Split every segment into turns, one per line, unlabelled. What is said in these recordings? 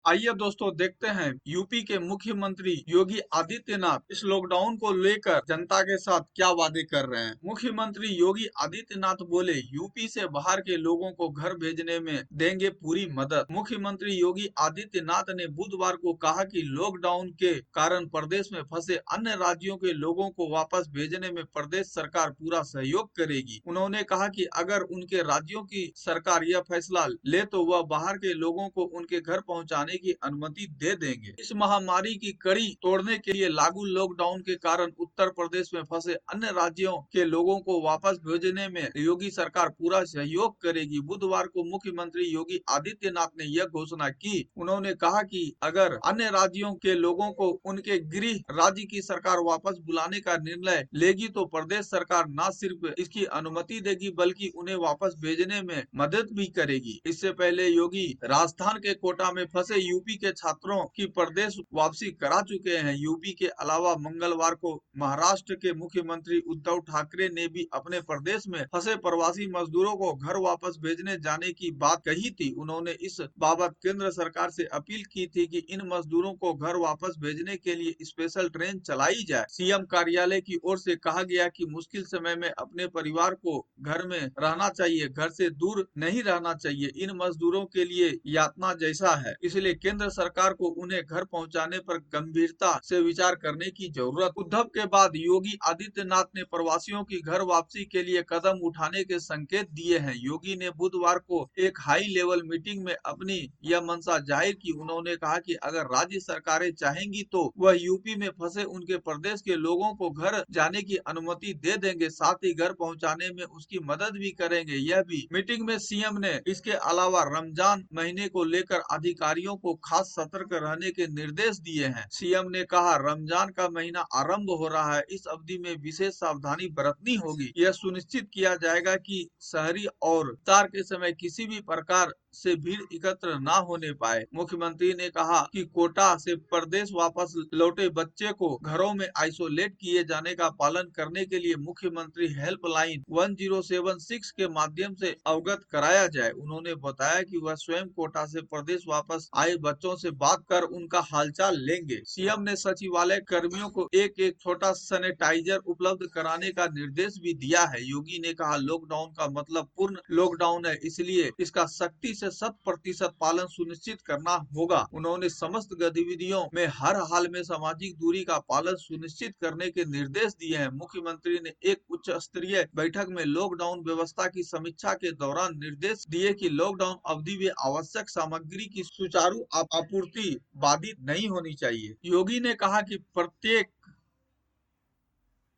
आइए दोस्तों देखते हैं यूपी के मुख्यमंत्री योगी आदित्यनाथ इस लॉकडाउन को लेकर जनता के साथ क्या वादे कर रहे हैं। मुख्यमंत्री योगी आदित्यनाथ बोले यूपी से बाहर के लोगों को घर भेजने में देंगे पूरी मदद। मुख्यमंत्री योगी आदित्यनाथ ने बुधवार को कहा कि लॉकडाउन के कारण प्रदेश में फंसे अन्य राज्यों के लोगों को वापस भेजने में प्रदेश सरकार पूरा सहयोग करेगी। उन्होंने कहा कि अगर उनके राज्यों की सरकार यह फैसला ले तो वह बाहर के लोगों को उनके घर पहुंचाने की अनुमति दे देंगे। इस महामारी की कड़ी तोड़ने के लिए लागू लॉकडाउन के कारण उत्तर प्रदेश में फंसे अन्य राज्यों के लोगों को वापस भेजने में योगी सरकार पूरा सहयोग करेगी। बुधवार को मुख्यमंत्री योगी आदित्यनाथ ने यह घोषणा की। उन्होंने कहा कि अगर अन्य राज्यों के लोगों को उनके गृह राज्य की सरकार वापस बुलाने का निर्णय लेगी तो प्रदेश सरकार न सिर्फ इसकी अनुमति देगी बल्कि उन्हें वापस भेजने में मदद भी करेगी। इससे पहले योगी राजस्थान के कोटा में फंसे यूपी के छात्रों की प्रदेश वापसी करा चुके हैं। यूपी के अलावा मंगलवार को महाराष्ट्र के मुख्यमंत्री उद्धव ठाकरे ने भी अपने प्रदेश में फंसे प्रवासी मजदूरों को घर वापस भेजने जाने की बात कही थी। उन्होंने इस बाबत केंद्र सरकार से अपील की थी कि इन मजदूरों को घर वापस भेजने के लिए स्पेशल ट्रेन चलाई जाए। सीएम कार्यालय की ओर से कहा गया कि मुश्किल समय में अपने परिवार को घर में रहना चाहिए, घर से दूर नहीं रहना चाहिए। इन मजदूरों के लिए यातना जैसा है, इसलिए केंद्र सरकार को उन्हें घर पहुंचाने पर गंभीरता से विचार करने की जरूरत। उद्धव के बाद योगी आदित्यनाथ ने प्रवासियों की घर वापसी के लिए कदम उठाने के संकेत दिए हैं। योगी ने बुधवार को एक हाई लेवल मीटिंग में अपनी यह मंशा जाहिर की। उन्होंने कहा कि अगर राज्य सरकारें चाहेंगी तो वह यूपी में फंसे उनके प्रदेश के लोगों को घर जाने की अनुमति दे देंगे, साथ ही घर पहुंचाने में उसकी मदद भी करेंगे। यह भी मीटिंग में सीएम ने इसके अलावा रमजान महीने को लेकर अधिकारियों को खास सतर्क रहने के निर्देश दिए हैं। सीएम ने कहा, रमजान का महीना आरंभ हो रहा है, इस अवधि में विशेष सावधानी बरतनी होगी। यह सुनिश्चित किया जाएगा कि शहरी और इफ्तार के समय किसी भी प्रकार से भीड़ एकत्र न होने पाए। मुख्यमंत्री ने कहा कि कोटा से प्रदेश वापस लौटे बच्चे को घरों में आइसोलेट किए जाने का पालन करने के लिए मुख्यमंत्री हेल्पलाइन 1076 के माध्यम से अवगत कराया जाए। उन्होंने बताया कि वह स्वयं कोटा से प्रदेश वापस आए बच्चों से बात कर उनका हालचाल लेंगे। सीएम ने सचिवालय कर्मियों को एक एक छोटा सैनिटाइजर उपलब्ध कराने का निर्देश भी दिया है। योगी ने कहा, लॉकडाउन का मतलब पूर्ण लॉकडाउन है, इसलिए इसका सख्ती से 100% पालन सुनिश्चित करना होगा। उन्होंने समस्त गतिविधियों में हर हाल में सामाजिक दूरी का पालन सुनिश्चित करने के निर्देश दिए हैं। मुख्यमंत्री ने एक उच्च स्तरीय बैठक में लॉकडाउन व्यवस्था की समीक्षा के दौरान निर्देश दिए कि लॉकडाउन अवधि में आवश्यक सामग्री की सुचारू आपूर्ति बाधित नहीं होनी चाहिए। योगी ने कहा कि प्रत्येक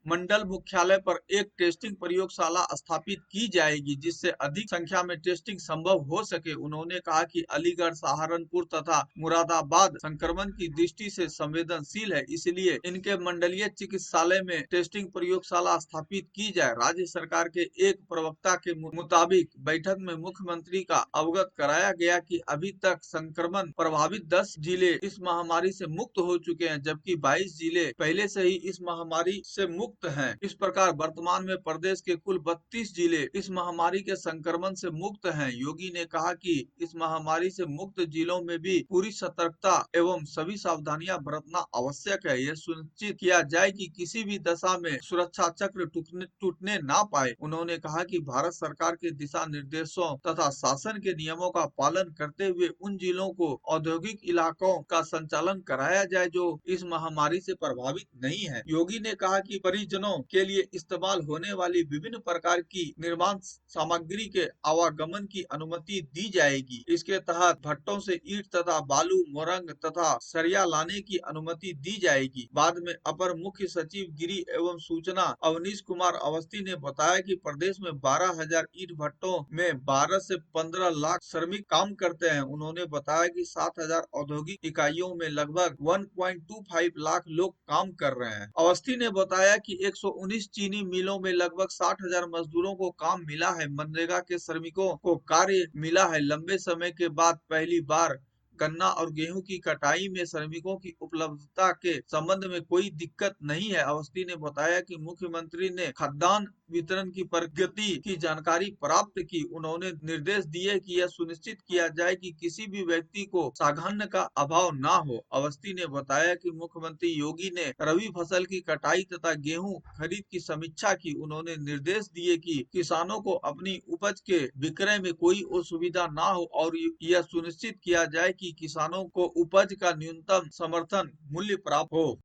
मंडल मुख्यालय पर एक टेस्टिंग प्रयोगशाला स्थापित की जाएगी जिससे अधिक संख्या में टेस्टिंग संभव हो सके। उन्होंने कहा कि अलीगढ़, सहारनपुर तथा मुरादाबाद संक्रमण की दृष्टि से संवेदनशील है, इसलिए इनके मंडलीय चिकित्सालय में टेस्टिंग प्रयोगशाला स्थापित की जाए। राज्य सरकार के एक प्रवक्ता के मुताबिक बैठक में मुख्यमंत्री का अवगत कराया गया कि अभी तक संक्रमण प्रभावित 10 जिले इस महामारी से मुक्त हो चुके हैं, जबकि 22 जिले पहले से ही इस महामारी से मुक्त हैं। इस प्रकार वर्तमान में प्रदेश के कुल 32 जिले इस महामारी के संक्रमण से मुक्त हैं। योगी ने कहा कि इस महामारी से मुक्त जिलों में भी पूरी सतर्कता एवं सभी सावधानियां बरतना आवश्यक है। यह सुनिश्चित किया जाए कि किसी भी दशा में सुरक्षा चक्र टूटने ना पाए। उन्होंने कहा कि भारत सरकार के दिशा निर्देशों तथा शासन के नियमों का पालन करते हुए उन जिलों को औद्योगिक इलाकों का संचालन कराया जाए जो इस महामारी से प्रभावित नहीं है। योगी ने कहा कि परिजनों के लिए इस्तेमाल होने वाली विभिन्न प्रकार की निर्माण सामग्री के आवागमन की अनुमति दी जाएगी। इसके तहत भट्टों से ईंट तथा बालू, मोरंग तथा सरिया लाने की अनुमति दी जाएगी। बाद में अपर मुख्य सचिव गृह एवं सूचना अवनीश कुमार अवस्थी ने बताया कि प्रदेश में 12,000 ईंट भट्टों में 12 से 15 लाख श्रमिक काम करते हैं। उन्होंने बताया कि 7,000 औद्योगिक इकाइयों में लगभग 1.25 लाख लोग काम कर रहे हैं। अवस्थी ने बताया कि 119 चीनी मिलों में लगभग 60,000 मजदूरों को काम मिला है। मनरेगा के श्रमिकों को कार्य मिला है। लंबे समय के बाद पहली बार गन्ना और गेहूं की कटाई में श्रमिकों की उपलब्धता के संबंध में कोई दिक्कत नहीं है। अवस्थी ने बताया कि मुख्यमंत्री ने खाद्यान्न वितरण की प्रगति की जानकारी प्राप्त की। उन्होंने निर्देश दिए कि यह सुनिश्चित किया जाए कि किसी भी व्यक्ति को साधन का अभाव ना हो। अवस्थी ने बताया कि मुख्यमंत्री योगी ने रबी फसल की कटाई तथा गेहूं खरीद की समीक्षा की। उन्होंने निर्देश दिए कि किसानों को अपनी उपज के विक्रय में कोई असुविधा ना हो और यह सुनिश्चित किया जाए कि किसानों को उपज का न्यूनतम समर्थन मूल्य प्राप्त हो।